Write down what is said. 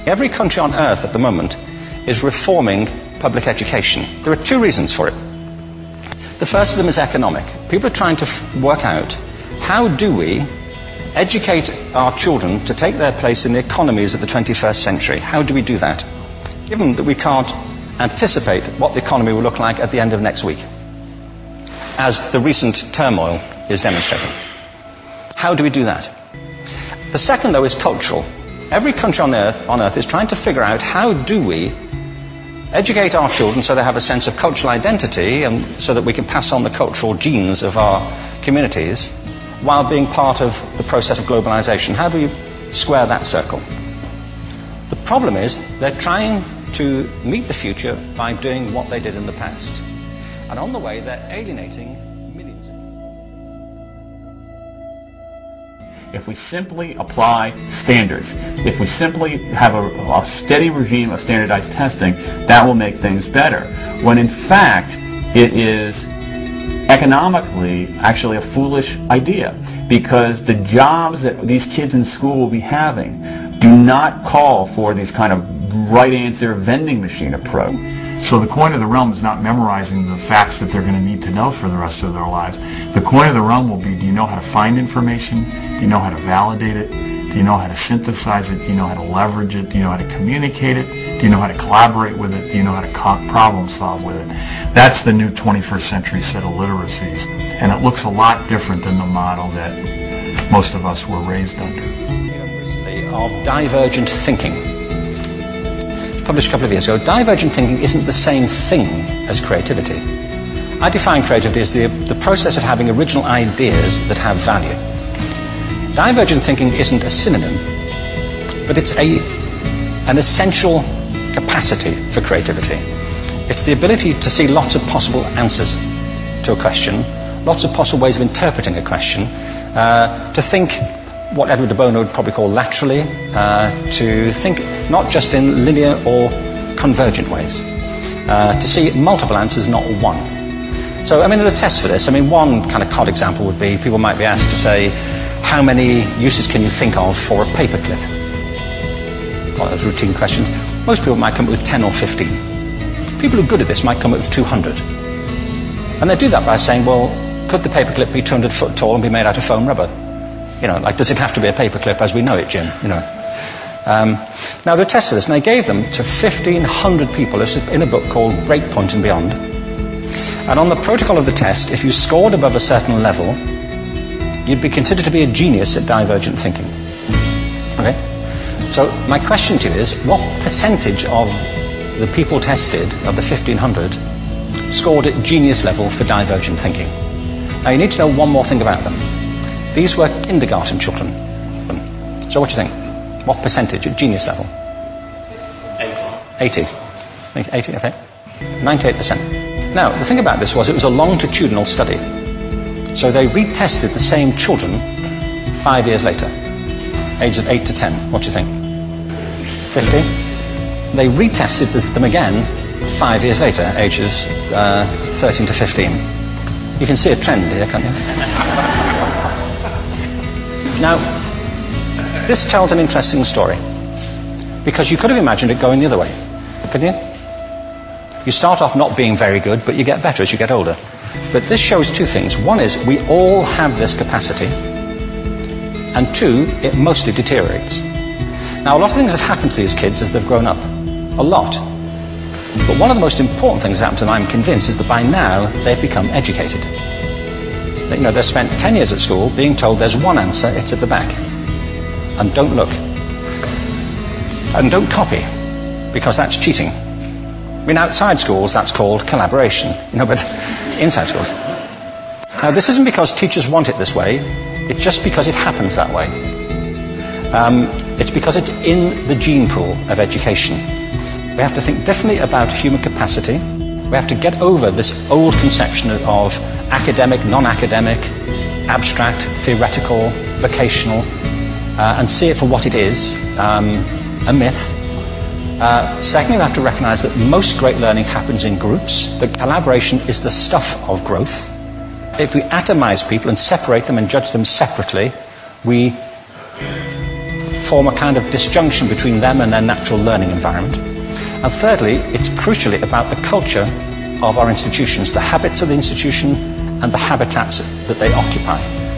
Every country on earth at the moment is reforming public education. There are two reasons for it. The first of them is economic. People are trying to work out, how do we educate our children to take their place in the economies of the 21st century? How do we do that, given that we can't anticipate what the economy will look like at the end of next week, as the recent turmoil is demonstrating? How do we do that? The second, though, is cultural. Every country on earth is trying to figure out, how do we educate our children so they have a sense of cultural identity and so that we can pass on the cultural genes of our communities while being part of the process of globalization. How do we square that circle? The problem is they're trying to meet the future by doing what they did in the past. And on the way, they're alienating millions of people. If we simply apply standards, if we simply have a steady regime of standardized testing, that will make things better. When in fact, it is economically actually a foolish idea, because the jobs that these kids in school will be having do not call for these kind of right answer vending machine approach. So the coin of the realm is not memorizing the facts that they're going to need to know for the rest of their lives. The coin of the realm will be, do you know how to find information? Do you know how to validate it? Do you know how to synthesize it? Do you know how to leverage it? Do you know how to communicate it? Do you know how to collaborate with it? Do you know how to problem solve with it? That's the new 21st century set of literacies. And it looks a lot different than the model that most of us were raised under. Recently, of divergent thinking. Published a couple of years ago. Divergent thinking isn't the same thing as creativity. I define creativity as the process of having original ideas that have value. Divergent thinking isn't a synonym, but it's an essential capacity for creativity. It's the ability to see lots of possible answers to a question, lots of possible ways of interpreting a question, to think what Edward de Bono would probably call laterally, to think not just in linear or convergent ways, to see multiple answers, not one. So, I mean, there are tests for this. I mean, one kind of cod example would be, people might be asked to say, how many uses can you think of for a paperclip? One of those routine questions. Most people might come up with 10 or 15. People who are good at this might come up with 200. And they do that by saying, well, could the paperclip be 200 foot tall and be made out of foam rubber? You know, like, does it have to be a paperclip as we know it, Jim? You know. Now, there are tests for this, and they gave them to 1,500 people in a book called Breakpoint and Beyond. And on the protocol of the test, if you scored above a certain level, you'd be considered to be a genius at divergent thinking. Okay? So my question to you is, what percentage of the people tested, of the 1,500, scored at genius level for divergent thinking? Now, you need to know one more thing about them. These were kindergarten children. So what do you think? What percentage at genius level? 80. 80, okay. 98%. Now, the thing about this was it was a longitudinal study. So they retested the same children 5 years later, ages of 8 to 10. What do you think? 50? They retested them again 5 years later, ages 13 to 15. You can see a trend here, can't you? Now, this tells an interesting story, because you could have imagined it going the other way, couldn't you? You start off not being very good, but you get better as you get older. But this shows two things. One is we all have this capacity, and two, it mostly deteriorates. Now, a lot of things have happened to these kids as they've grown up. A lot. But one of the most important things that happened to them, I'm convinced, is that by now they've become educated. You know, they've spent 10 years at school being told there's one answer, it's at the back. And don't look. And don't copy, because that's cheating. I mean, outside schools, that's called collaboration, you know, but inside schools. Now, this isn't because teachers want it this way, it's just because it happens that way. It's because it's in the gene pool of education. We have to think differently about human capacity. We have to get over this old conception of academic, non-academic, abstract, theoretical, vocational, and see it for what it is, a myth. Secondly, we have to recognize that most great learning happens in groups, that collaboration is the stuff of growth. If we atomize people and separate them and judge them separately, we form a kind of disjunction between them and their natural learning environment. And thirdly, it's crucially about the culture of our institutions, the habits of the institution and the habitats that they occupy.